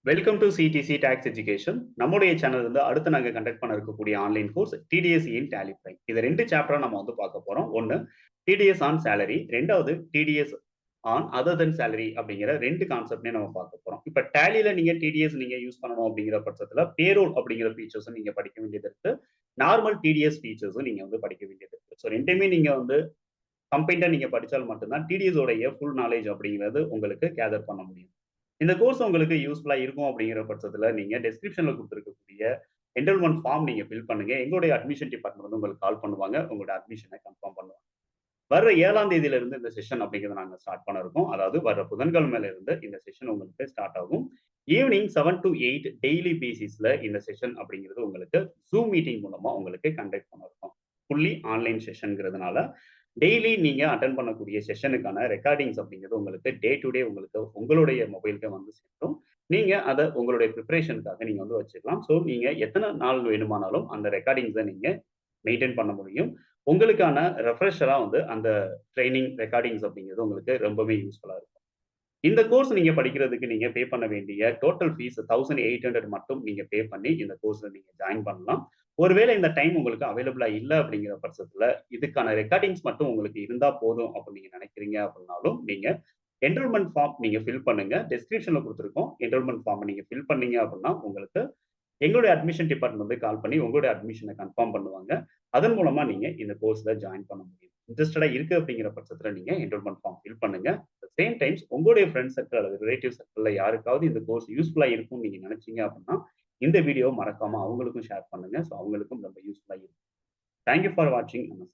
Welcome to CDC tax education. நம்முடைய channel வந்து அடுத்து நாங்க கண்டக்ட் பண்ண இருக்கக்கூடிய online course TDS in Tally Prime. இது 2 சாப்டரா நம்ம வந்து பார்க்க போறோம். ஒன்னு டிடிஎஸ் ஆன் சேலரி, ரெண்டாவது TDS on other than salary அப்படிங்கிற 2 கான்செப்ட்மே நம்ம பார்க்க போறோம். இப்ப டேலில நீங்க டிடிஎஸ் நீங்க யூஸ் பண்ணணும் அப்படிங்கிற பட்சத்துல பேரோல் அப்படிங்கிற ஃபீச்சர்ஸும் நீங்க படிக்க வேண்டியது இருக்கு. நார்மல் டிடிஎஸ் ஃபீச்சர்ஸும் நீங்க வந்து படிக்க வேண்டியது இருக்கு. ஸோ 2மே நீங்க வந்து கம்பைன்டா நீங்க படிச்சால் மட்டும் தான் டிடிஎஸ் உடைய ஃபுல் நாலேஜ் அப்படிங்கிறது உங்களுக்கு கேதர் பண்ண முடியும். இந்த கோர்ஸ் உங்களுக்கு யூஸ்ஃபுல்லா இருக்கும் அப்படிங்கிற பட்சத்துல நீங்க டிஸ்கிரிப்ஷன்ல குடுத்திருக்கக்கூடிய என்ரோல்மென்ட் ஃபார்ம் நீங்க ஃபில் பண்ணுங்க. எங்களுடைய அட்மிஷன் டிபார்ட்மெண்ட் வந்து உங்களுக்கு கால் பண்ணுவாங்க. உங்களோட அட்மிஷன கன்ஃபார்ம் பண்ணுவாங்க. வர்ற 7ஆம் தேதியில இருந்து இந்த செஷன் அப்படிங்கிறத நாங்க ஸ்டார்ட் பண்ண இருக்கோம். அதாவது வர்ற புதன்கிழமையில இருந்து இந்த செஷன் உங்களுக்கு ஸ்டார்ட் ஆகும். ஈவினிங் 7 to 8 டெய்லி பேசிஸ்ல இந்த செஷன் அப்படிங்கிறது உங்களுக்கு Zoom மீட்டிங் மூலமா உங்களுக்கு கண்டக்ட் பண்ண இருக்கோம். ஃபுல்லி ஆன்லைன் செஷன்ங்கிறதுனால டெய்லி நீங்க அட்டெண்ட் பண்ணக்கூடிய செஷனுக்கான ரெக்கார்டிங்ஸ் அப்படிங்கிறது உங்களுக்கு டே டு டே உங்களுக்கு உங்களுடைய மொபைலுக்கு வந்து சேரும். நீங்க அத உங்களுடைய பிரிப்பரேஷனுக்காக நீங்க வந்து வச்சுக்கலாம். ஸோ நீங்க எத்தன நாள் வேணுமானாலும் அந்த ரெக்கார்டிங்ஸ நீங்க மெயின்டெயின் பண்ண முடியும். உங்களுக்கான ரெஃப்ரெஷரா வந்து அந்த ட்ரெய்னிங் ரெக்கார்டிங்ஸ் அப்படிங்கிறது உங்களுக்கு ரொம்பவே யூஸ்ஃபுல்லா இருக்கும். இந்த கோர்ஸ் நீங்க படிக்கிறதுக்கு நீங்க பே பண்ண வேண்டிய டோட்டல் ஃபீஸ் 1800 மட்டும் நீங்க பே பண்ணி இந்த கோர்ஸ்ல நீங்க ஜாயின் பண்ணலாம். ஒருவேளை இந்த டைம் உங்களுக்கு அவைலபிளா இல்ல அப்படிங்கிற பட்சத்துல, இதுக்கான ரெக்கார்டிங்ஸ் மட்டும் உங்களுக்கு இருந்தா போதும் அப்படின்னு நீங்க நினைக்கிறீங்க அப்படின்னாலும், நீங்க என்ரோல்மென்ட் ஃபார்ம் நீங்க ஃபில் பண்ணுங்க. டிஸ்கிரிப்ஷன்ல குடுத்திருக்கோம். என்ரோல்மென்ட் ஃபார்ம நீங்க ஃபில் பண்ணீங்க அப்படின்னா, உங்களுக்கு எங்களுடைய அட்மிஷன் டிபார்ட்மெண்ட் வந்து கால் பண்ணி உங்களுடைய அட்மிஷன கன்ஃபார்ம் பண்ணுவாங்க. அதன் மூலமா நீங்க இந்த கோர்ஸ்ல ஜாயின் பண்ண முடியும். இன்ட்ரஸ்டடா இருக்கு அப்படிங்கிற பட்சத்துல நீங்க என்ரோல்மென்ட் ஃபார்ம் ஃபில் பண்ணுங்க. அட் சேம் டைம்ஸ் உங்களுடைய ஃபிரெண்ட்ஸ் சர்க்கிள் அல்லது ரிலேட்டிவ் சர்க்கிள்ல யாருக்காவது இந்த கோர்ஸ் யூஸ்ஃபுல்லா இருக்கும்னு நீங்க நினைச்சீங்க அப்படின்னா, இந்த வீடியோ மறக்காம அவங்களுக்கும் ஷேர் பண்ணுங்க. ஸோ அவங்களுக்கும் ரொம்ப யூஸ்ஃபுல்லா இருக்கும். தேங்க் யூ ஃபார் வாட்சிங் நம்ம